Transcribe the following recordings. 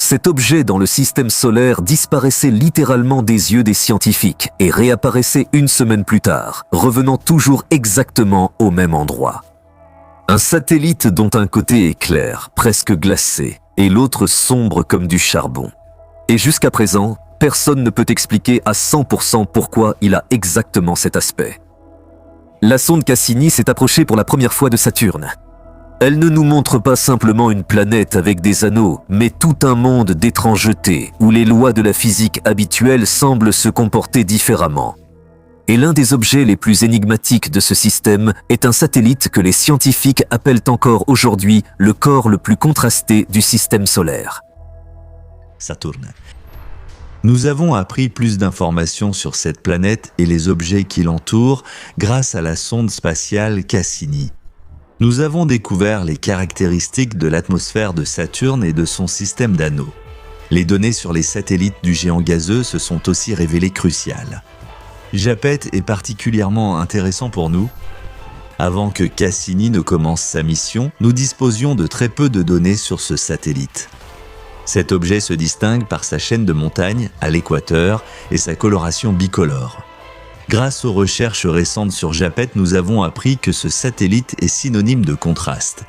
Cet objet dans le système solaire disparaissait littéralement des yeux des scientifiques et réapparaissait une semaine plus tard, revenant toujours exactement au même endroit. Un satellite dont un côté est clair, presque glacé, et l'autre sombre comme du charbon. Et jusqu'à présent, personne ne peut expliquer à 100% pourquoi il a exactement cet aspect. La sonde Cassini s'est approchée pour la première fois de Saturne. Elle ne nous montre pas simplement une planète avec des anneaux, mais tout un monde d'étrangeté où les lois de la physique habituelle semblent se comporter différemment. Et l'un des objets les plus énigmatiques de ce système est un satellite que les scientifiques appellent encore aujourd'hui le corps le plus contrasté du système solaire. Saturne. Nous avons appris plus d'informations sur cette planète et les objets qui l'entourent grâce à la sonde spatiale Cassini. Nous avons découvert les caractéristiques de l'atmosphère de Saturne et de son système d'anneaux. Les données sur les satellites du géant gazeux se sont aussi révélées cruciales. Japet est particulièrement intéressant pour nous. Avant que Cassini ne commence sa mission, nous disposions de très peu de données sur ce satellite. Cet objet se distingue par sa chaîne de montagnes à l'équateur et sa coloration bicolore. Grâce aux recherches récentes sur Japet, nous avons appris que ce satellite est synonyme de contraste.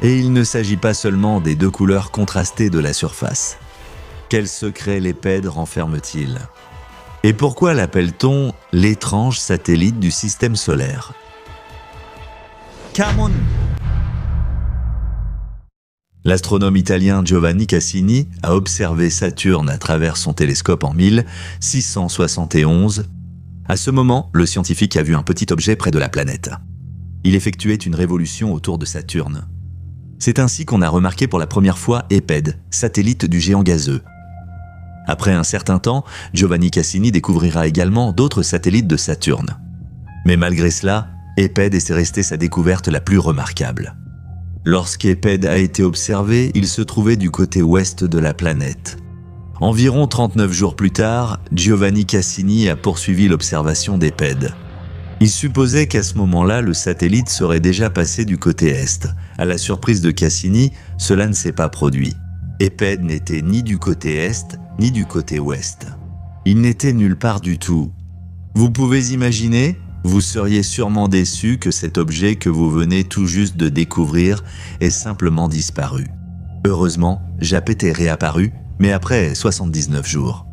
Et il ne s'agit pas seulement des deux couleurs contrastées de la surface. Quel secret l'EPED renferme-t-il ? Et pourquoi l'appelle-t-on l'étrange satellite du système solaire ? Come on ! L'astronome italien Giovanni Cassini a observé Saturne à travers son télescope en 1671. À ce moment, le scientifique a vu un petit objet près de la planète. Il effectuait une révolution autour de Saturne. C'est ainsi qu'on a remarqué pour la première fois EPED, satellite du géant gazeux. Après un certain temps, Giovanni Cassini découvrira également d'autres satellites de Saturne. Mais malgré cela, EPED est restée sa découverte la plus remarquable. Lorsqu'EPED a été observé, il se trouvait du côté ouest de la planète. Environ 39 jours plus tard, Giovanni Cassini a poursuivi l'observation d'EPED. Il supposait qu'à ce moment-là, le satellite serait déjà passé du côté est. À la surprise de Cassini, cela ne s'est pas produit. EPED n'était ni du côté est, ni du côté ouest. Il n'était nulle part du tout. Vous pouvez imaginer ? Vous seriez sûrement déçu que cet objet que vous venez tout juste de découvrir ait simplement disparu. Heureusement, Japet est réapparu, mais après 79 jours.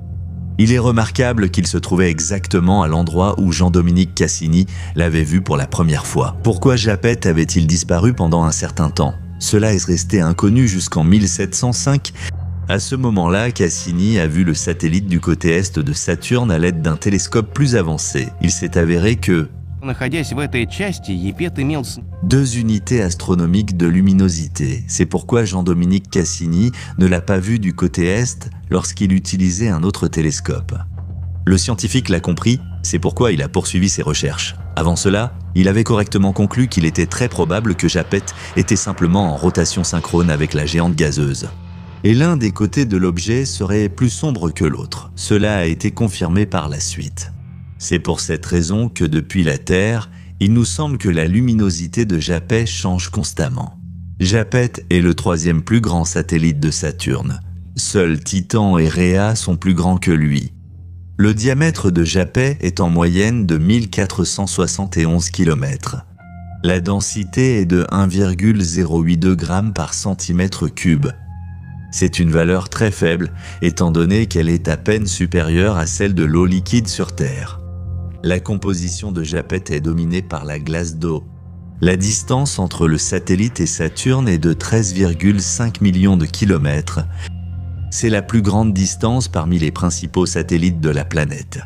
Il est remarquable qu'il se trouvait exactement à l'endroit où Jean-Dominique Cassini l'avait vu pour la première fois. Pourquoi Japet avait-il disparu pendant un certain temps ? Cela est resté inconnu jusqu'en 1705. À ce moment-là, Cassini a vu le satellite du côté est de Saturne à l'aide d'un télescope plus avancé. Il s'est avéré que 2 unités astronomiques de luminosité. C'est pourquoi Jean-Dominique Cassini ne l'a pas vu du côté est lorsqu'il utilisait un autre télescope. Le scientifique l'a compris, c'est pourquoi il a poursuivi ses recherches. Avant cela, il avait correctement conclu qu'il était très probable que Japet était simplement en rotation synchrone avec la géante gazeuse. Et l'un des côtés de l'objet serait plus sombre que l'autre. Cela a été confirmé par la suite. C'est pour cette raison que depuis la Terre, il nous semble que la luminosité de Japet change constamment. Japet est le 3e plus grand satellite de Saturne. Seuls Titan et Rhea sont plus grands que lui. Le diamètre de Japet est en moyenne de 1471 km. La densité est de 1,082 g par centimètre cube. C'est une valeur très faible, étant donné qu'elle est à peine supérieure à celle de l'eau liquide sur Terre. La composition de Japet est dominée par la glace d'eau. La distance entre le satellite et Saturne est de 13,5 millions de kilomètres. C'est la plus grande distance parmi les principaux satellites de la planète.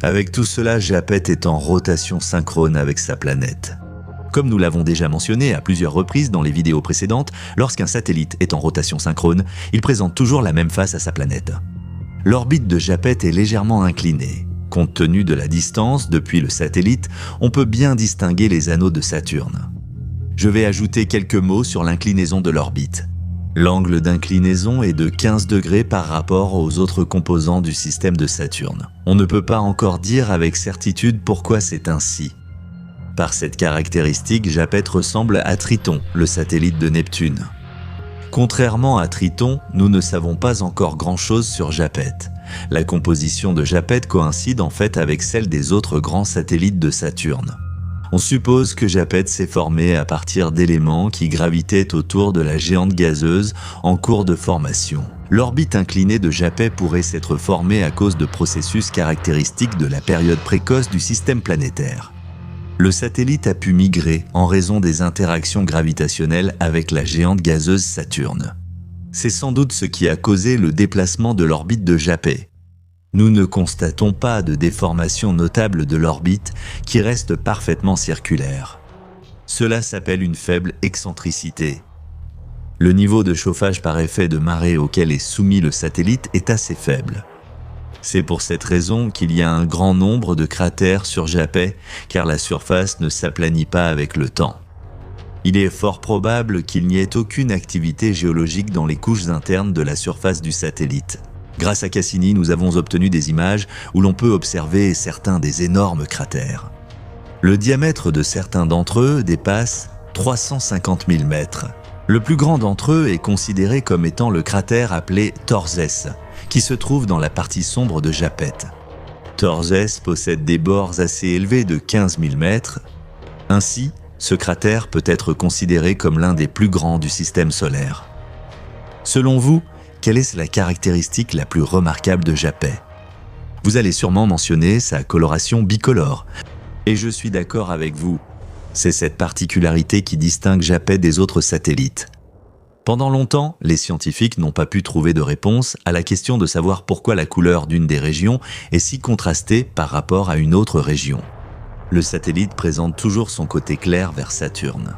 Avec tout cela, Japet est en rotation synchrone avec sa planète. Comme nous l'avons déjà mentionné à plusieurs reprises dans les vidéos précédentes, lorsqu'un satellite est en rotation synchrone, il présente toujours la même face à sa planète. L'orbite de Japet est légèrement inclinée. Compte tenu de la distance depuis le satellite, on peut bien distinguer les anneaux de Saturne. Je vais ajouter quelques mots sur l'inclinaison de l'orbite. L'angle d'inclinaison est de 15 degrés par rapport aux autres composants du système de Saturne. On ne peut pas encore dire avec certitude pourquoi c'est ainsi. Par cette caractéristique, Japet ressemble à Triton, le satellite de Neptune. Contrairement à Triton, nous ne savons pas encore grand-chose sur Japet. La composition de Japet coïncide en fait avec celle des autres grands satellites de Saturne. On suppose que Japet s'est formé à partir d'éléments qui gravitaient autour de la géante gazeuse en cours de formation. L'orbite inclinée de Japet pourrait s'être formée à cause de processus caractéristiques de la période précoce du système planétaire. Le satellite a pu migrer en raison des interactions gravitationnelles avec la géante gazeuse Saturne. C'est sans doute ce qui a causé le déplacement de l'orbite de Japet. Nous ne constatons pas de déformation notable de l'orbite qui reste parfaitement circulaire. Cela s'appelle une faible excentricité. Le niveau de chauffage par effet de marée auquel est soumis le satellite est assez faible. C'est pour cette raison qu'il y a un grand nombre de cratères sur Japet, car la surface ne s'aplanit pas avec le temps. Il est fort probable qu'il n'y ait aucune activité géologique dans les couches internes de la surface du satellite. Grâce à Cassini, nous avons obtenu des images où l'on peut observer certains des énormes cratères. Le diamètre de certains d'entre eux dépasse 350 000 mètres. Le plus grand d'entre eux est considéré comme étant le cratère appelé Torzes, qui se trouve dans la partie sombre de Japet. Torzes possède des bords assez élevés de 15 000 mètres. Ainsi, ce cratère peut être considéré comme l'un des plus grands du système solaire. Selon vous, quelle est la caractéristique la plus remarquable de Japet? Vous allez sûrement mentionner sa coloration bicolore. Et je suis d'accord avec vous. C'est cette particularité qui distingue Japet des autres satellites. Pendant longtemps, les scientifiques n'ont pas pu trouver de réponse à la question de savoir pourquoi la couleur d'une des régions est si contrastée par rapport à une autre région. Le satellite présente toujours son côté clair vers Saturne.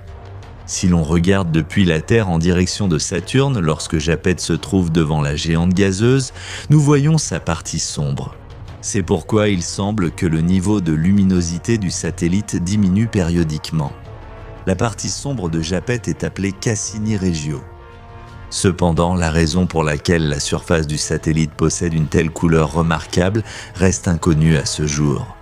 Si l'on regarde depuis la Terre en direction de Saturne, lorsque Japet se trouve devant la géante gazeuse, nous voyons sa partie sombre. C'est pourquoi il semble que le niveau de luminosité du satellite diminue périodiquement. La partie sombre de Japet est appelée Cassini Regio. Cependant, la raison pour laquelle la surface du satellite possède une telle couleur remarquable reste inconnue à ce jour.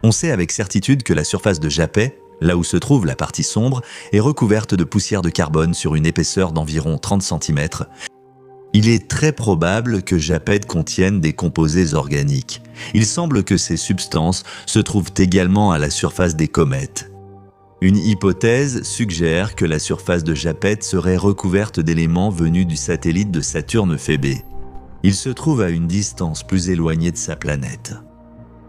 On sait avec certitude que la surface de Japet, là où se trouve la partie sombre, est recouverte de poussière de carbone sur une épaisseur d'environ 30 cm. Il est très probable que Japet contienne des composés organiques. Il semble que ces substances se trouvent également à la surface des comètes. Une hypothèse suggère que la surface de Japet serait recouverte d'éléments venus du satellite de Saturne Phébé. Il se trouve à une distance plus éloignée de sa planète.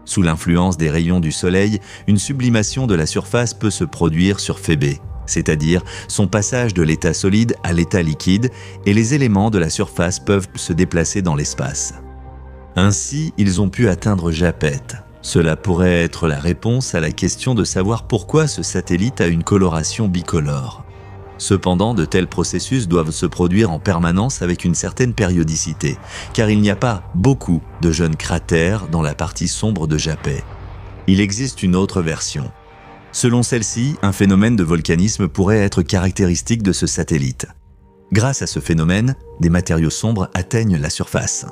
Sous l'influence des rayons du Soleil, une sublimation de la surface peut se produire sur Phébé, c'est-à-dire son passage de l'état solide à l'état liquide, et les éléments de la surface peuvent se déplacer dans l'espace. Ainsi, ils ont pu atteindre Japet. Cela pourrait être la réponse à la question de savoir pourquoi ce satellite a une coloration bicolore. Cependant, de tels processus doivent se produire en permanence avec une certaine périodicité, car il n'y a pas beaucoup de jeunes cratères dans la partie sombre de Japet. Il existe une autre version. Selon celle-ci, un phénomène de volcanisme pourrait être caractéristique de ce satellite. Grâce à ce phénomène, des matériaux sombres atteignent la surface.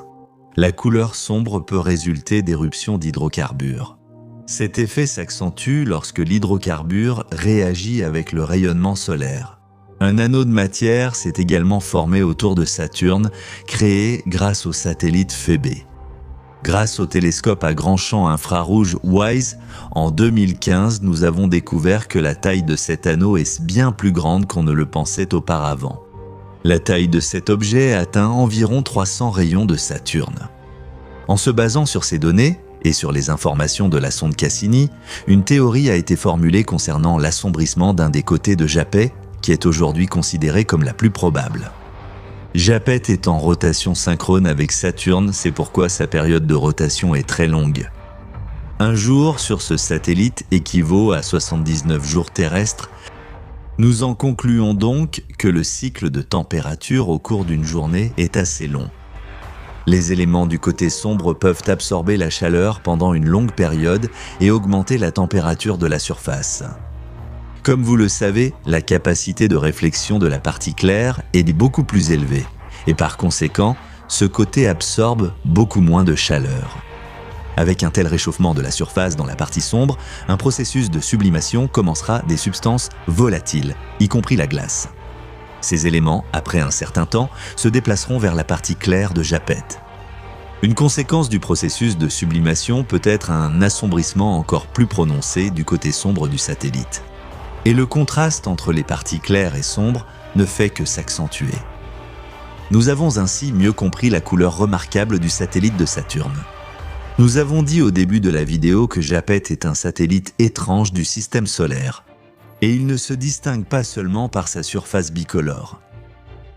La couleur sombre peut résulter d'éruptions d'hydrocarbures. Cet effet s'accentue lorsque l'hydrocarbure réagit avec le rayonnement solaire. Un anneau de matière s'est également formé autour de Saturne, créé grâce au satellite Phébé. Grâce au télescope à grand champ infrarouge WISE, en 2015, nous avons découvert que la taille de cet anneau est bien plus grande qu'on ne le pensait auparavant. La taille de cet objet atteint environ 300 rayons de Saturne. En se basant sur ces données, et sur les informations de la sonde Cassini, une théorie a été formulée concernant l'assombrissement d'un des côtés de Japet, qui est aujourd'hui considérée comme la plus probable. Japet est en rotation synchrone avec Saturne, c'est pourquoi sa période de rotation est très longue. Un jour sur ce satellite équivaut à 79 jours terrestres. Nous en concluons donc que le cycle de température au cours d'une journée est assez long. Les éléments du côté sombre peuvent absorber la chaleur pendant une longue période et augmenter la température de la surface. Comme vous le savez, la capacité de réflexion de la partie claire est beaucoup plus élevée, et par conséquent, ce côté absorbe beaucoup moins de chaleur. Avec un tel réchauffement de la surface dans la partie sombre, un processus de sublimation commencera des substances volatiles, y compris la glace. Ces éléments, après un certain temps, se déplaceront vers la partie claire de Japet. Une conséquence du processus de sublimation peut être un assombrissement encore plus prononcé du côté sombre du satellite. Et le contraste entre les parties claires et sombres ne fait que s'accentuer. Nous avons ainsi mieux compris la couleur remarquable du satellite de Saturne. Nous avons dit au début de la vidéo que Japet est un satellite étrange du système solaire. Et il ne se distingue pas seulement par sa surface bicolore.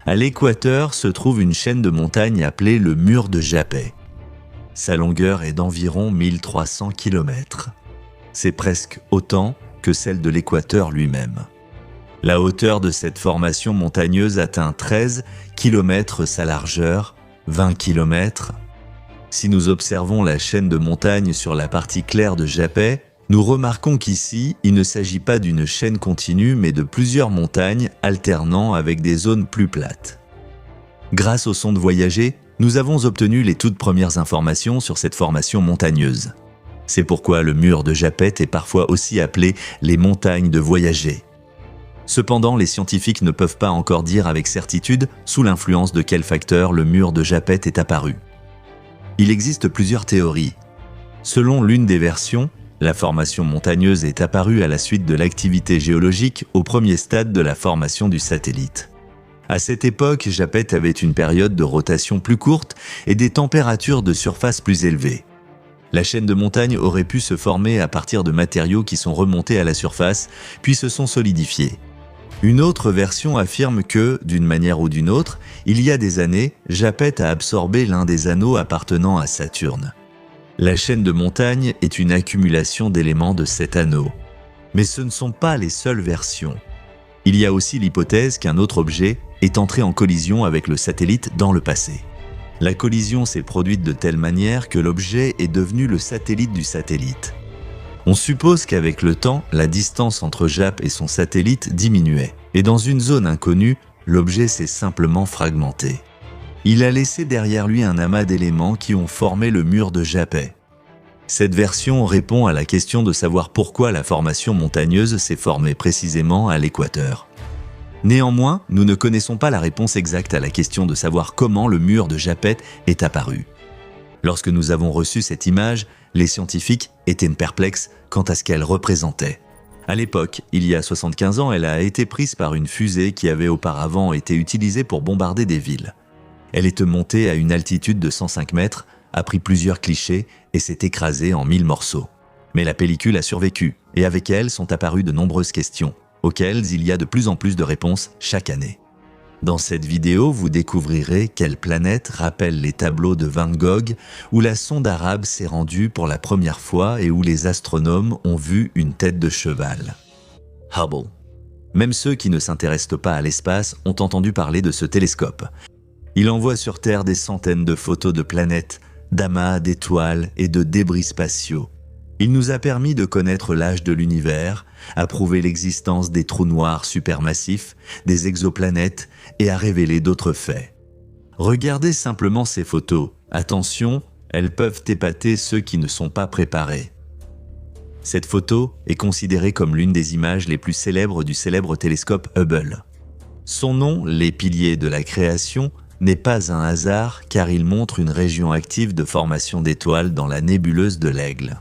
À l'équateur se trouve une chaîne de montagnes appelée le mur de Japet. Sa longueur est d'environ 1300 km. C'est presque autant que celle de l'équateur lui-même. La hauteur de cette formation montagneuse atteint 13 km sa largeur, 20 km. Si nous observons la chaîne de montagnes sur la partie claire de Japet, nous remarquons qu'ici, il ne s'agit pas d'une chaîne continue, mais de plusieurs montagnes alternant avec des zones plus plates. Grâce aux sondes Voyager, nous avons obtenu les toutes premières informations sur cette formation montagneuse. C'est pourquoi le mur de Japet est parfois aussi appelé les montagnes de Voyager. Cependant, les scientifiques ne peuvent pas encore dire avec certitude sous l'influence de quel facteur le mur de Japet est apparu. Il existe plusieurs théories. Selon l'une des versions, la formation montagneuse est apparue à la suite de l'activité géologique au premier stade de la formation du satellite. À cette époque, Japet avait une période de rotation plus courte et des températures de surface plus élevées. La chaîne de montagnes aurait pu se former à partir de matériaux qui sont remontés à la surface, puis se sont solidifiés. Une autre version affirme que, d'une manière ou d'une autre, il y a des années, Japet a absorbé l'un des anneaux appartenant à Saturne. La chaîne de montagnes est une accumulation d'éléments de cet anneau. Mais ce ne sont pas les seules versions. Il y a aussi l'hypothèse qu'un autre objet est entré en collision avec le satellite dans le passé. La collision s'est produite de telle manière que l'objet est devenu le satellite du satellite. On suppose qu'avec le temps, la distance entre Jap et son satellite diminuait, et dans une zone inconnue, l'objet s'est simplement fragmenté. Il a laissé derrière lui un amas d'éléments qui ont formé le mur de Japet. Cette version répond à la question de savoir pourquoi la formation montagneuse s'est formée précisément à l'équateur. Néanmoins, nous ne connaissons pas la réponse exacte à la question de savoir comment le mur de Japet est apparu. Lorsque nous avons reçu cette image, les scientifiques étaient perplexes quant à ce qu'elle représentait. À l'époque, il y a 75 ans, elle a été prise par une fusée qui avait auparavant été utilisée pour bombarder des villes. Elle est montée à une altitude de 105 mètres, a pris plusieurs clichés et s'est écrasée en 1000 morceaux. Mais la pellicule a survécu, et avec elle sont apparues de nombreuses questions, auxquelles il y a de plus en plus de réponses chaque année. Dans cette vidéo, vous découvrirez quelle planète rappelle les tableaux de Van Gogh où la sonde arabe s'est rendue pour la première fois et où les astronomes ont vu une tête de cheval. Hubble. Même ceux qui ne s'intéressent pas à l'espace ont entendu parler de ce télescope. Il envoie sur Terre des centaines de photos de planètes, d'amas, d'étoiles et de débris spatiaux. Il nous a permis de connaître l'âge de l'univers, à prouver l'existence des trous noirs supermassifs, des exoplanètes et à révéler d'autres faits. Regardez simplement ces photos. Attention, elles peuvent épater ceux qui ne sont pas préparés. Cette photo est considérée comme l'une des images les plus célèbres du célèbre télescope Hubble. Son nom, les piliers de la création, n'est pas un hasard car il montre une région active de formation d'étoiles dans la nébuleuse de l'Aigle.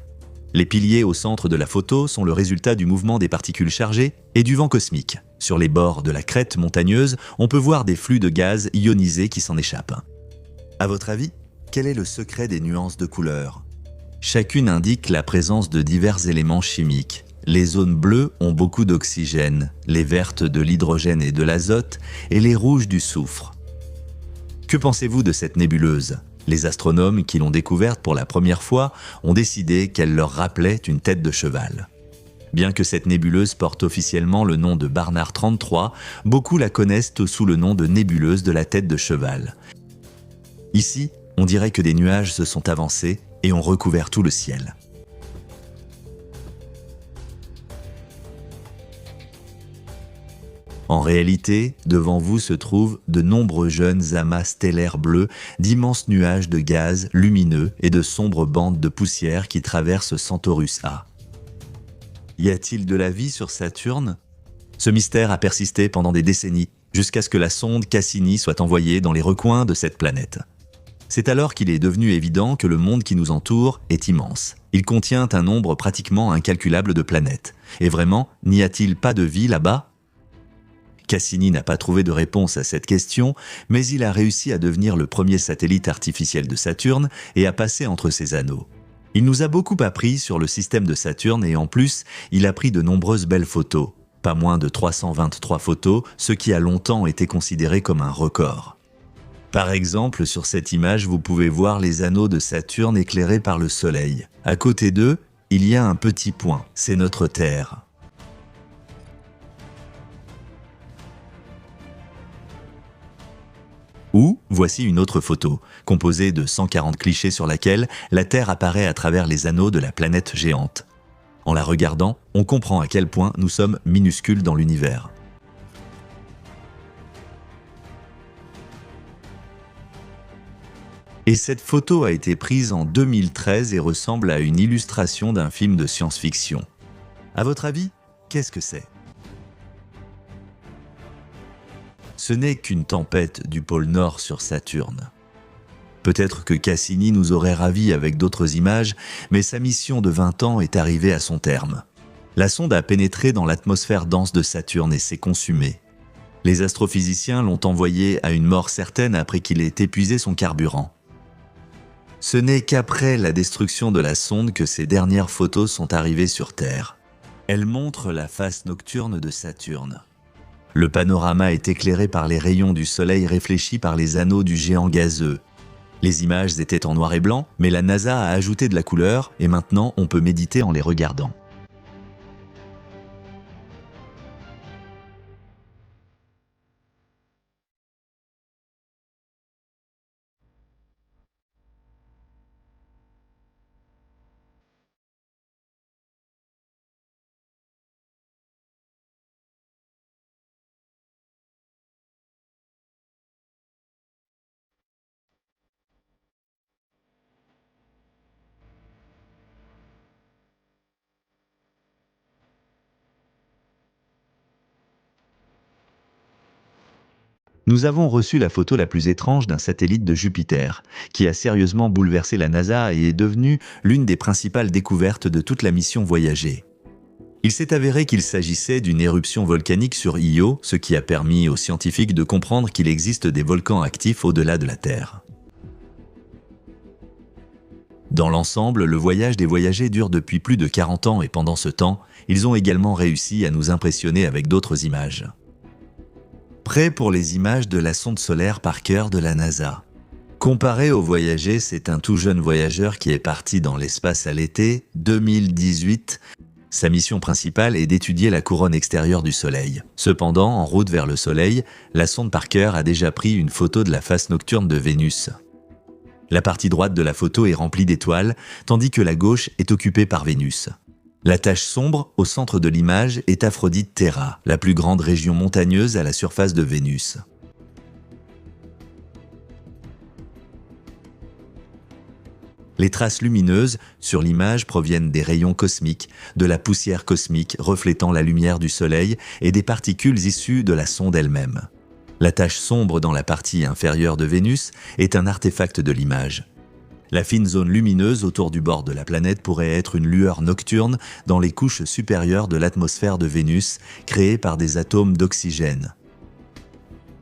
Les piliers au centre de la photo sont le résultat du mouvement des particules chargées et du vent cosmique. Sur les bords de la crête montagneuse, on peut voir des flux de gaz ionisés qui s'en échappent. À votre avis, quel est le secret des nuances de couleurs ? Chacune indique la présence de divers éléments chimiques. Les zones bleues ont beaucoup d'oxygène, les vertes de l'hydrogène et de l'azote, et les rouges du soufre. Que pensez-vous de cette nébuleuse ? Les astronomes qui l'ont découverte pour la première fois ont décidé qu'elle leur rappelait une tête de cheval. Bien que cette nébuleuse porte officiellement le nom de Barnard 33, beaucoup la connaissent sous le nom de nébuleuse de la tête de cheval. Ici, on dirait que des nuages se sont avancés et ont recouvert tout le ciel. En réalité, devant vous se trouvent de nombreux jeunes amas stellaires bleus, d'immenses nuages de gaz lumineux et de sombres bandes de poussière qui traversent Centaurus A. Y a-t-il de la vie sur Saturne ? Ce mystère a persisté pendant des décennies jusqu'à ce que la sonde Cassini soit envoyée dans les recoins de cette planète. C'est alors qu'il est devenu évident que le monde qui nous entoure est immense. Il contient un nombre pratiquement incalculable de planètes. Et vraiment, n'y a-t-il pas de vie là-bas ? Cassini n'a pas trouvé de réponse à cette question, mais il a réussi à devenir le premier satellite artificiel de Saturne et à passer entre ses anneaux. Il nous a beaucoup appris sur le système de Saturne et en plus, il a pris de nombreuses belles photos. Pas moins de 323 photos, ce qui a longtemps été considéré comme un record. Par exemple, sur cette image, vous pouvez voir les anneaux de Saturne éclairés par le Soleil. À côté d'eux, il y a un petit point, c'est notre Terre. Ou, voici une autre photo, composée de 140 clichés sur laquelle la Terre apparaît à travers les anneaux de la planète géante. En la regardant, on comprend à quel point nous sommes minuscules dans l'univers. Et cette photo a été prise en 2013 et ressemble à une illustration d'un film de science-fiction. À votre avis, qu'est-ce que c'est ? Ce n'est qu'une tempête du pôle Nord sur Saturne. Peut-être que Cassini nous aurait ravis avec d'autres images, mais sa mission de 20 ans est arrivée à son terme. La sonde a pénétré dans l'atmosphère dense de Saturne et s'est consumée. Les astrophysiciens l'ont envoyé à une mort certaine après qu'il ait épuisé son carburant. Ce n'est qu'après la destruction de la sonde que ces dernières photos sont arrivées sur Terre. Elles montrent la face nocturne de Saturne. Le panorama est éclairé par les rayons du soleil réfléchis par les anneaux du géant gazeux. Les images étaient en noir et blanc, mais la NASA a ajouté de la couleur et maintenant on peut méditer en les regardant. Nous avons reçu la photo la plus étrange d'un satellite de Jupiter, qui a sérieusement bouleversé la NASA et est devenue l'une des principales découvertes de toute la mission Voyager. Il s'est avéré qu'il s'agissait d'une éruption volcanique sur Io, ce qui a permis aux scientifiques de comprendre qu'il existe des volcans actifs au-delà de la Terre. Dans l'ensemble, le voyage des voyagers dure depuis plus de 40 ans et pendant ce temps, ils ont également réussi à nous impressionner avec d'autres images. Prêt pour les images de la sonde solaire Parker de la NASA. Comparé au Voyager, c'est un tout jeune voyageur qui est parti dans l'espace à l'été 2018. Sa mission principale est d'étudier la couronne extérieure du Soleil. Cependant, en route vers le Soleil, la sonde Parker a déjà pris une photo de la face nocturne de Vénus. La partie droite de la photo est remplie d'étoiles, tandis que la gauche est occupée par Vénus. La tache sombre au centre de l'image est Aphrodite Terra, la plus grande région montagneuse à la surface de Vénus. Les traces lumineuses sur l'image proviennent des rayons cosmiques, de la poussière cosmique reflétant la lumière du Soleil et des particules issues de la sonde elle-même. La tache sombre dans la partie inférieure de Vénus est un artefact de l'image. La fine zone lumineuse autour du bord de la planète pourrait être une lueur nocturne dans les couches supérieures de l'atmosphère de Vénus, créée par des atomes d'oxygène.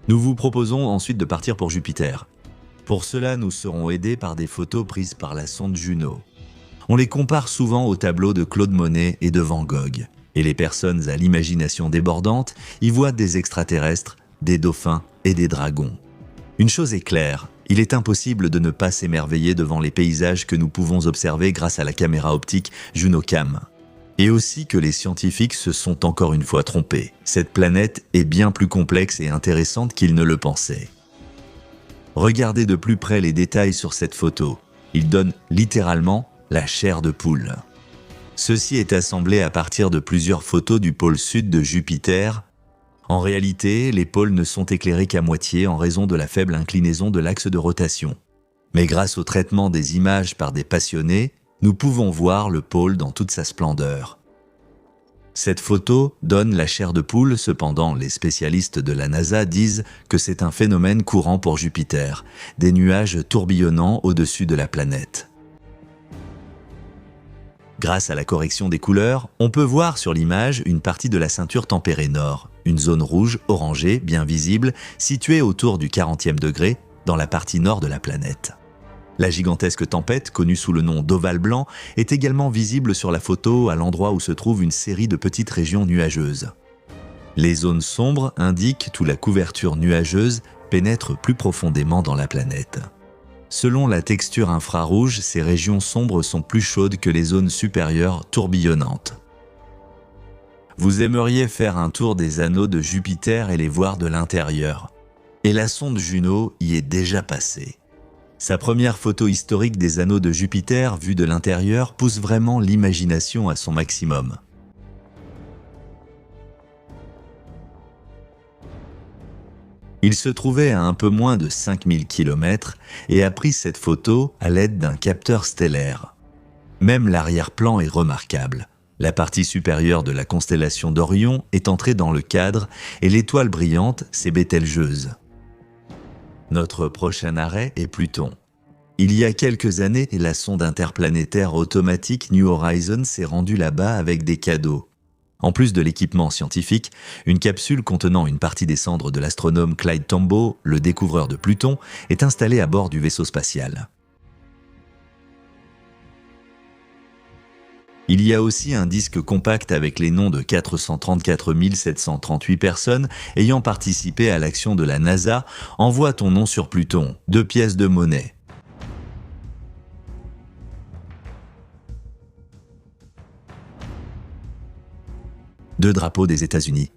Nous vous proposons ensuite de partir pour Jupiter. Pour cela, nous serons aidés par des photos prises par la sonde Juno. On les compare souvent aux tableaux de Claude Monet et de Van Gogh. Et les personnes à l'imagination débordante y voient des extraterrestres, des dauphins et des dragons. Une chose est claire, il est impossible de ne pas s'émerveiller devant les paysages que nous pouvons observer grâce à la caméra optique JunoCam. Et aussi que les scientifiques se sont encore une fois trompés. Cette planète est bien plus complexe et intéressante qu'ils ne le pensaient. Regardez de plus près les détails sur cette photo. Ils donnent littéralement la chair de poule. Ceci est assemblé à partir de plusieurs photos du pôle sud de Jupiter. En réalité, les pôles ne sont éclairés qu'à moitié en raison de la faible inclinaison de l'axe de rotation. Mais grâce au traitement des images par des passionnés, nous pouvons voir le pôle dans toute sa splendeur. Cette photo donne la chair de poule, cependant les spécialistes de la NASA disent que c'est un phénomène courant pour Jupiter, des nuages tourbillonnant au-dessus de la planète. Grâce à la correction des couleurs, on peut voir sur l'image une partie de la ceinture tempérée nord, une zone rouge orangée bien visible située autour du 40e degré dans la partie nord de la planète. La gigantesque tempête, connue sous le nom d'ovale blanc, est également visible sur la photo à l'endroit où se trouve une série de petites régions nuageuses. Les zones sombres indiquent où la couverture nuageuse pénètre plus profondément dans la planète. Selon la texture infrarouge, ces régions sombres sont plus chaudes que les zones supérieures tourbillonnantes. Vous aimeriez faire un tour des anneaux de Jupiter et les voir de l'intérieur. Et la sonde Juno y est déjà passée. Sa première photo historique des anneaux de Jupiter vue de l'intérieur pousse vraiment l'imagination à son maximum. Il se trouvait à un peu moins de 5000 km et a pris cette photo à l'aide d'un capteur stellaire. Même l'arrière-plan est remarquable. La partie supérieure de la constellation d'Orion est entrée dans le cadre et l'étoile brillante, c'est Bételgeuse. Notre prochain arrêt est Pluton. Il y a quelques années, la sonde interplanétaire automatique New Horizons s'est rendue là-bas avec des cadeaux. En plus de l'équipement scientifique, une capsule contenant une partie des cendres de l'astronome Clyde Tombaugh, le découvreur de Pluton, est installée à bord du vaisseau spatial. Il y a aussi un disque compact avec les noms de 434 738 personnes ayant participé à l'action de la NASA. Envoie ton nom sur Pluton, 2 pièces de monnaie. Deux drapeaux des États-Unis.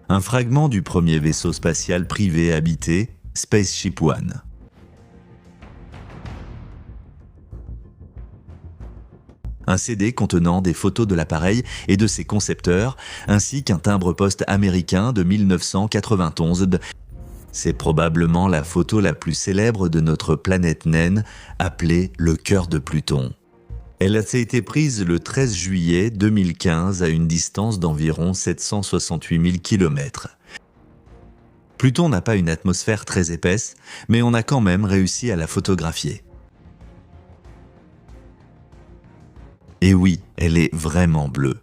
Un fragment du premier vaisseau spatial privé habité, Spaceship One. Un CD contenant des photos de l'appareil et de ses concepteurs, ainsi qu'un timbre-poste américain de 1991. C'est probablement la photo la plus célèbre de notre planète naine, appelée le cœur de Pluton. Elle a été prise le 13 juillet 2015 à une distance d'environ 768 000 km. Pluton n'a pas une atmosphère très épaisse, mais on a quand même réussi à la photographier. Et oui, elle est vraiment bleue.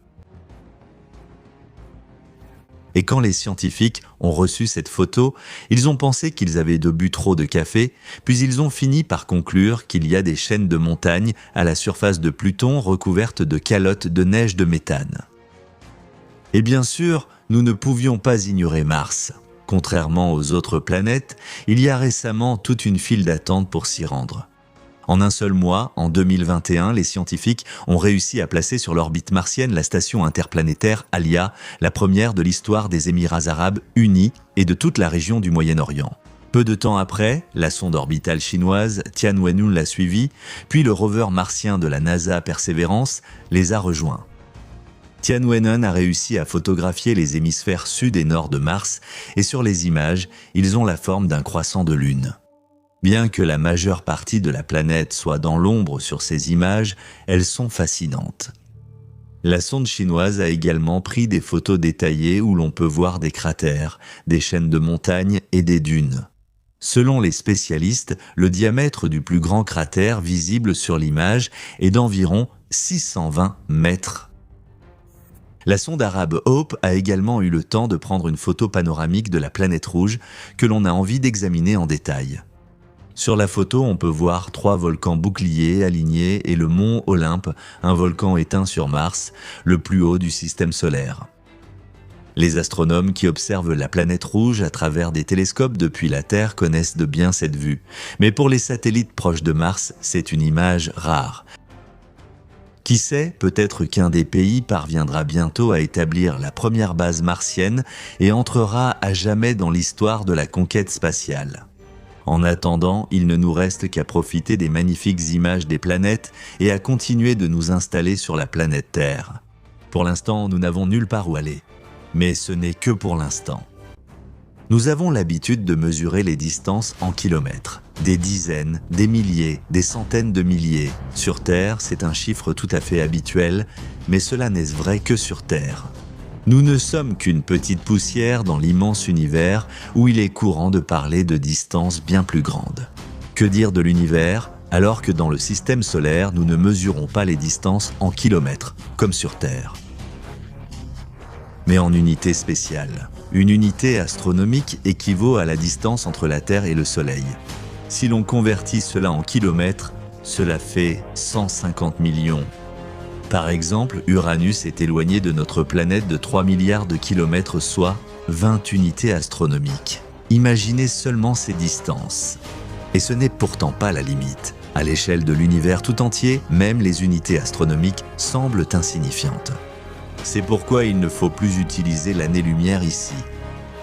Et quand les scientifiques ont reçu cette photo, ils ont pensé qu'ils avaient bu trop de café, puis ils ont fini par conclure qu'il y a des chaînes de montagnes à la surface de Pluton recouvertes de calottes de neige de méthane. Et bien sûr, nous ne pouvions pas ignorer Mars. Contrairement aux autres planètes, il y a récemment toute une file d'attente pour s'y rendre. En un seul mois, en 2021, les scientifiques ont réussi à placer sur l'orbite martienne la station interplanétaire Alia, la première de l'histoire des Émirats arabes unis et de toute la région du Moyen-Orient. Peu de temps après, la sonde orbitale chinoise Tianwen-1 l'a suivie, puis le rover martien de la NASA Perseverance les a rejoints. Tianwen-1 a réussi à photographier les hémisphères sud et nord de Mars, et sur les images, ils ont la forme d'un croissant de lune. Bien que la majeure partie de la planète soit dans l'ombre sur ces images, elles sont fascinantes. La sonde chinoise a également pris des photos détaillées où l'on peut voir des cratères, des chaînes de montagnes et des dunes. Selon les spécialistes, le diamètre du plus grand cratère visible sur l'image est d'environ 620 mètres. La sonde arabe Hope a également eu le temps de prendre une photo panoramique de la planète rouge que l'on a envie d'examiner en détail. Sur la photo, on peut voir 3 volcans boucliers alignés et le mont Olympe, un volcan éteint sur Mars, le plus haut du système solaire. Les astronomes qui observent la planète rouge à travers des télescopes depuis la Terre connaissent de bien cette vue. Mais pour les satellites proches de Mars, c'est une image rare. Qui sait, peut-être qu'un des pays parviendra bientôt à établir la première base martienne et entrera à jamais dans l'histoire de la conquête spatiale. En attendant, il ne nous reste qu'à profiter des magnifiques images des planètes et à continuer de nous installer sur la planète Terre. Pour l'instant, nous n'avons nulle part où aller. Mais ce n'est que pour l'instant. Nous avons l'habitude de mesurer les distances en kilomètres. Des dizaines, des milliers, des centaines de milliers. Sur Terre, c'est un chiffre tout à fait habituel, mais cela n'est vrai que sur Terre. Nous ne sommes qu'une petite poussière dans l'immense univers où il est courant de parler de distances bien plus grandes. Que dire de l'univers alors que dans le système solaire, nous ne mesurons pas les distances en kilomètres, comme sur Terre, mais en unités spéciales. Une unité astronomique équivaut à la distance entre la Terre et le Soleil. Si l'on convertit cela en kilomètres, cela fait 150 millions. Par exemple, Uranus est éloigné de notre planète de 3 milliards de kilomètres, soit 20 unités astronomiques. Imaginez seulement ces distances. Et ce n'est pourtant pas la limite. À l'échelle de l'univers tout entier, même les unités astronomiques semblent insignifiantes. C'est pourquoi il ne faut plus utiliser l'année-lumière ici.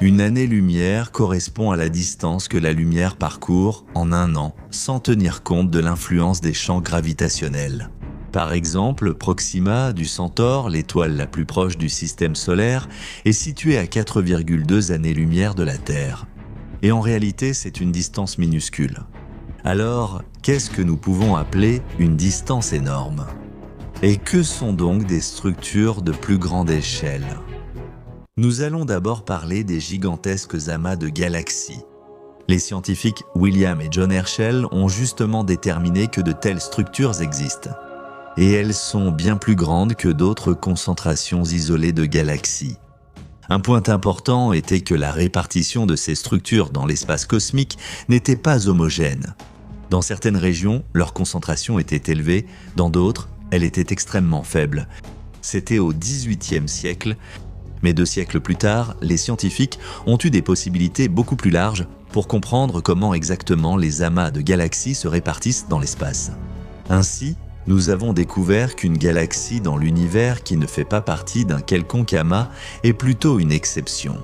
Une année-lumière correspond à la distance que la lumière parcourt en un an, sans tenir compte de l'influence des champs gravitationnels. Par exemple, Proxima du Centaure, l'étoile la plus proche du système solaire, est située à 4,2 années-lumière de la Terre. Et en réalité, c'est une distance minuscule. Alors, qu'est-ce que nous pouvons appeler une distance énorme ? Et que sont donc des structures de plus grande échelle ? Nous allons d'abord parler des gigantesques amas de galaxies. Les scientifiques William et John Herschel ont justement déterminé que de telles structures existent. Et elles sont bien plus grandes que d'autres concentrations isolées de galaxies. Un point important était que la répartition de ces structures dans l'espace cosmique n'était pas homogène. Dans certaines régions, leur concentration était élevée, dans d'autres, elle était extrêmement faible. C'était au XVIIIe siècle, mais 2 siècles plus tard, les scientifiques ont eu des possibilités beaucoup plus larges pour comprendre comment exactement les amas de galaxies se répartissent dans l'espace. Ainsi, nous avons découvert qu'une galaxie dans l'univers qui ne fait pas partie d'un quelconque amas est plutôt une exception.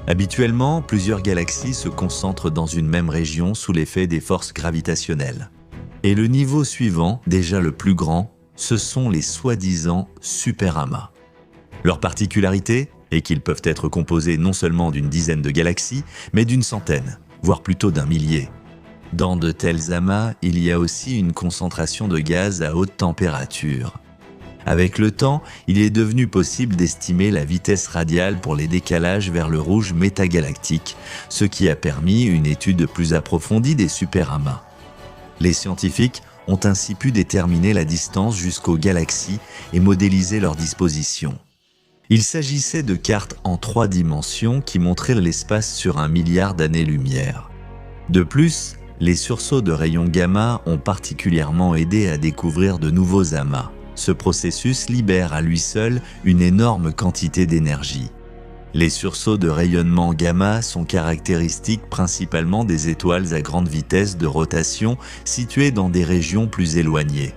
Habituellement, plusieurs galaxies se concentrent dans une même région sous l'effet des forces gravitationnelles. Et le niveau suivant, déjà le plus grand, ce sont les soi-disant superamas. Leur particularité est qu'ils peuvent être composés non seulement d'une dizaine de galaxies, mais d'une centaine, voire plutôt d'un millier. Dans de tels amas, il y a aussi une concentration de gaz à haute température. Avec le temps, il est devenu possible d'estimer la vitesse radiale pour les décalages vers le rouge métagalactique, ce qui a permis une étude plus approfondie des superamas. Les scientifiques ont ainsi pu déterminer la distance jusqu'aux galaxies et modéliser leur disposition. Il s'agissait de cartes en 3 dimensions qui montraient l'espace sur 1 milliard d'années-lumière. De plus, les sursauts de rayons gamma ont particulièrement aidé à découvrir de nouveaux amas. Ce processus libère à lui seul une énorme quantité d'énergie. Les sursauts de rayonnement gamma sont caractéristiques principalement des étoiles à grande vitesse de rotation situées dans des régions plus éloignées.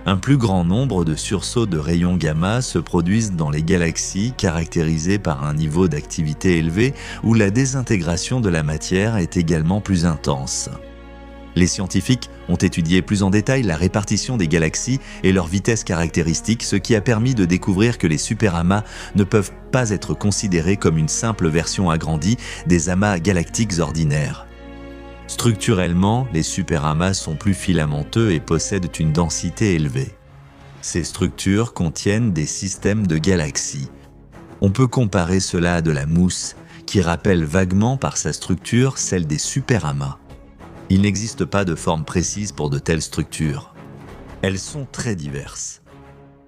Un plus grand nombre de sursauts de rayons gamma se produisent dans les galaxies caractérisées par un niveau d'activité élevé où la désintégration de la matière est également plus intense. Les scientifiques ont étudié plus en détail la répartition des galaxies et leur vitesse caractéristique, ce qui a permis de découvrir que les superamas ne peuvent pas être considérés comme une simple version agrandie des amas galactiques ordinaires. Structurellement, les superamas sont plus filamenteux et possèdent une densité élevée. Ces structures contiennent des systèmes de galaxies. On peut comparer cela à de la mousse, qui rappelle vaguement par sa structure celle des superamas. Il n'existe pas de forme précise pour de telles structures. Elles sont très diverses.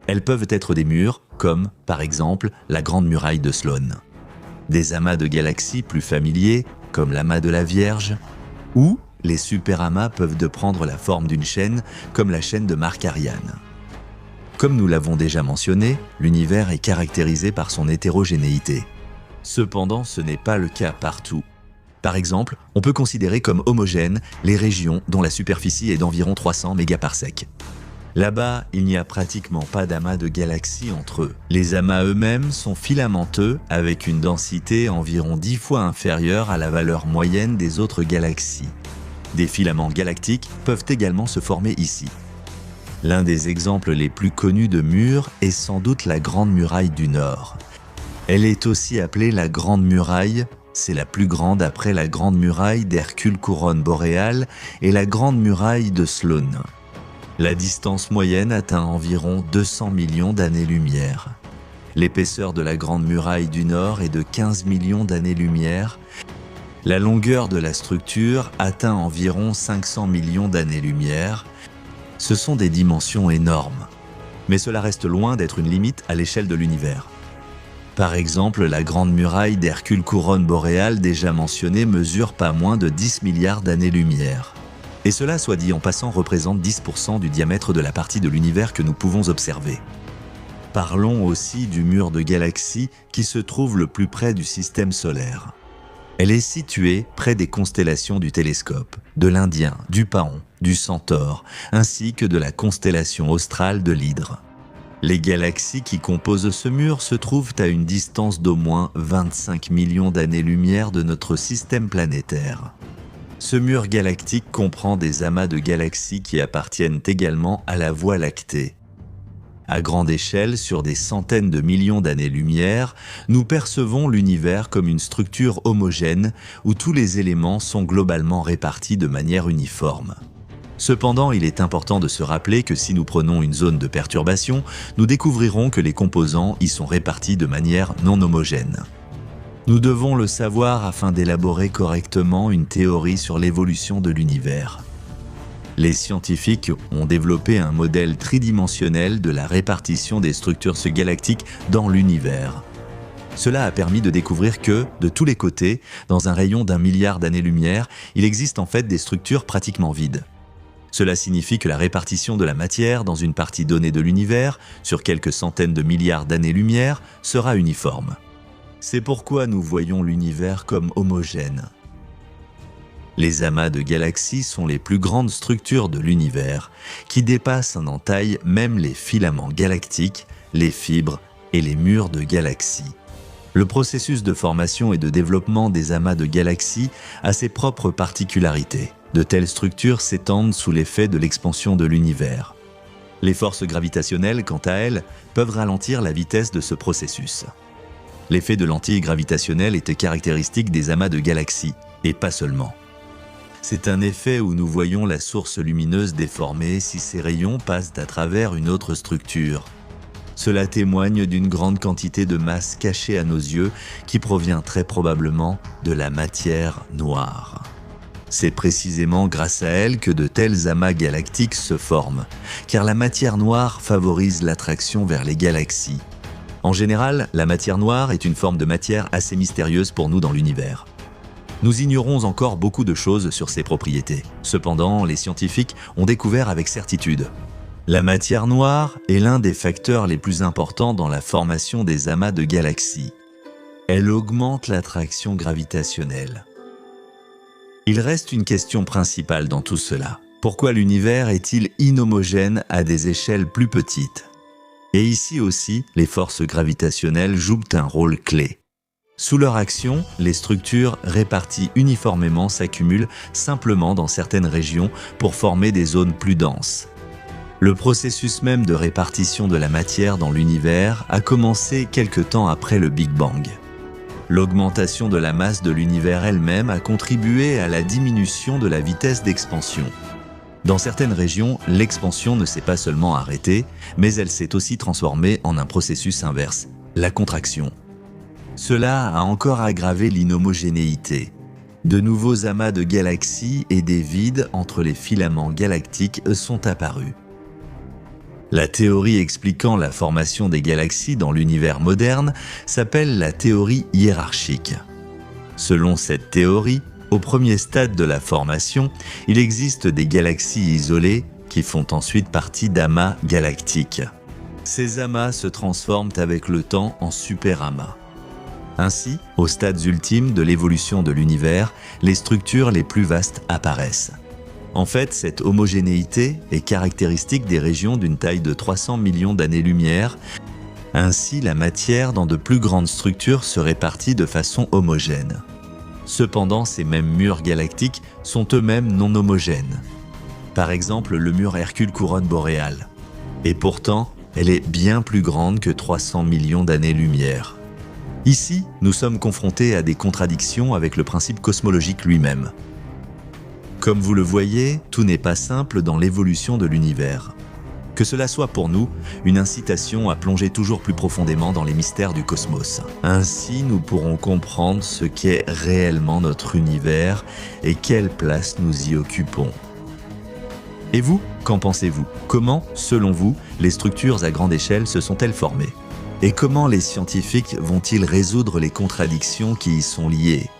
Elles peuvent être des murs, comme, par exemple, la Grande Muraille de Sloan. Des amas de galaxies plus familiers, comme l'amas de la Vierge, ou les superamas peuvent prendre la forme d'une chaîne, comme la chaîne de Markarian. Comme nous l'avons déjà mentionné, l'univers est caractérisé par son hétérogénéité. Cependant, ce n'est pas le cas partout. Par exemple, on peut considérer comme homogènes les régions dont la superficie est d'environ 300 mégaparsecs. Là-bas, il n'y a pratiquement pas d'amas de galaxies entre eux. Les amas eux-mêmes sont filamenteux avec une densité environ 10 fois inférieure à la valeur moyenne des autres galaxies. Des filaments galactiques peuvent également se former ici. L'un des exemples les plus connus de murs est sans doute la Grande Muraille du Nord. Elle est aussi appelée la Grande Muraille. C'est la plus grande après la Grande Muraille d'Hercule Couronne boréale et la Grande Muraille de Sloan. La distance moyenne atteint environ 200 millions d'années-lumière. L'épaisseur de la Grande Muraille du Nord est de 15 millions d'années-lumière. La longueur de la structure atteint environ 500 millions d'années-lumière. Ce sont des dimensions énormes, mais cela reste loin d'être une limite à l'échelle de l'univers. Par exemple, la Grande Muraille d'Hercule Couronne boréale déjà mentionnée mesure pas moins de 10 milliards d'années-lumière. Et cela, soit dit en passant, représente 10% du diamètre de la partie de l'univers que nous pouvons observer. Parlons aussi du mur de galaxies qui se trouve le plus près du système solaire. Elle est située près des constellations du Télescope, de l'Indien, du Paon, du Centaure, ainsi que de la constellation australe de l'Hydre. Les galaxies qui composent ce mur se trouvent à une distance d'au moins 25 millions d'années-lumière de notre système planétaire. Ce mur galactique comprend des amas de galaxies qui appartiennent également à la Voie lactée. À grande échelle, sur des centaines de millions d'années-lumière, nous percevons l'univers comme une structure homogène où tous les éléments sont globalement répartis de manière uniforme. Cependant, il est important de se rappeler que si nous prenons une zone de perturbation, nous découvrirons que les composants y sont répartis de manière non homogène. Nous devons le savoir afin d'élaborer correctement une théorie sur l'évolution de l'univers. Les scientifiques ont développé un modèle tridimensionnel de la répartition des structures galactiques dans l'univers. Cela a permis de découvrir que, de tous les côtés, dans un rayon d'1 milliard d'années-lumière, il existe en fait des structures pratiquement vides. Cela signifie que la répartition de la matière dans une partie donnée de l'univers, sur quelques centaines de milliards d'années-lumière, sera uniforme. C'est pourquoi nous voyons l'univers comme homogène. Les amas de galaxies sont les plus grandes structures de l'univers, qui dépassent en taille même les filaments galactiques, les fibres et les murs de galaxies. Le processus de formation et de développement des amas de galaxies a ses propres particularités. De telles structures s'étendent sous l'effet de l'expansion de l'univers. Les forces gravitationnelles, quant à elles, peuvent ralentir la vitesse de ce processus. L'effet de lentille gravitationnelle était caractéristique des amas de galaxies, et pas seulement. C'est un effet où nous voyons la source lumineuse déformée si ces rayons passent à travers une autre structure. Cela témoigne d'une grande quantité de masse cachée à nos yeux qui provient très probablement de la matière noire. C'est précisément grâce à elle que de tels amas galactiques se forment, car la matière noire favorise l'attraction vers les galaxies. En général, la matière noire est une forme de matière assez mystérieuse pour nous dans l'univers. Nous ignorons encore beaucoup de choses sur ses propriétés. Cependant, les scientifiques ont découvert avec certitude. La matière noire est l'un des facteurs les plus importants dans la formation des amas de galaxies. Elle augmente l'attraction gravitationnelle. Il reste une question principale dans tout cela. Pourquoi l'univers est-il inhomogène à des échelles plus petites? Et ici aussi, les forces gravitationnelles jouent un rôle clé. Sous leur action, les structures réparties uniformément s'accumulent simplement dans certaines régions pour former des zones plus denses. Le processus même de répartition de la matière dans l'univers a commencé quelque temps après le Big Bang. L'augmentation de la masse de l'univers elle-même a contribué à la diminution de la vitesse d'expansion. Dans certaines régions, l'expansion ne s'est pas seulement arrêtée, mais elle s'est aussi transformée en un processus inverse, la contraction. Cela a encore aggravé l'inhomogénéité. De nouveaux amas de galaxies et des vides entre les filaments galactiques sont apparus. La théorie expliquant la formation des galaxies dans l'univers moderne s'appelle la théorie hiérarchique. Selon cette théorie, au premier stade de la formation, il existe des galaxies isolées qui font ensuite partie d'amas galactiques. Ces amas se transforment avec le temps en superamas. Ainsi, aux stades ultimes de l'évolution de l'univers, les structures les plus vastes apparaissent. En fait, cette homogénéité est caractéristique des régions d'une taille de 300 millions d'années-lumière. Ainsi, la matière dans de plus grandes structures se répartit de façon homogène. Cependant, ces mêmes murs galactiques sont eux-mêmes non homogènes. Par exemple, le mur Hercule Couronne boréale. Et pourtant, elle est bien plus grande que 300 millions d'années-lumière. Ici, nous sommes confrontés à des contradictions avec le principe cosmologique lui-même. Comme vous le voyez, tout n'est pas simple dans l'évolution de l'univers. Que Que cela soit pour nous une incitation à plonger toujours plus profondément dans les mystères du cosmos. Ainsi, nous pourrons comprendre ce qu'est réellement notre univers et quelle place nous y occupons. Et vous, qu'en pensez-vous? Comment, selon vous, les structures à grande échelle se sont-elles formées? Et comment les scientifiques vont-ils résoudre les contradictions qui y sont liées?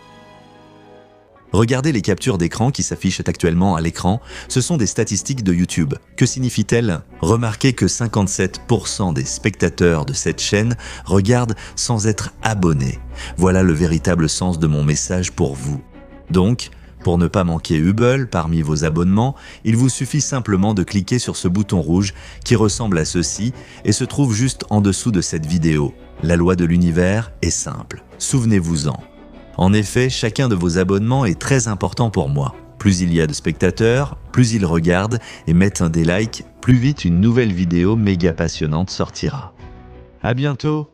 Regardez les captures d'écran qui s'affichent actuellement à l'écran, ce sont des statistiques de YouTube. Que signifient-elles? Remarquez que 57% des spectateurs de cette chaîne regardent sans être abonnés. Voilà le véritable sens de mon message pour vous. Donc, pour ne pas manquer Hubble parmi vos abonnements, il vous suffit simplement de cliquer sur ce bouton rouge qui ressemble à ceci et se trouve juste en dessous de cette vidéo. La loi de l'univers est simple, souvenez-vous-en. En effet, chacun de vos abonnements est très important pour moi. Plus il y a de spectateurs, plus ils regardent et mettent des likes, plus vite une nouvelle vidéo méga passionnante sortira. À bientôt!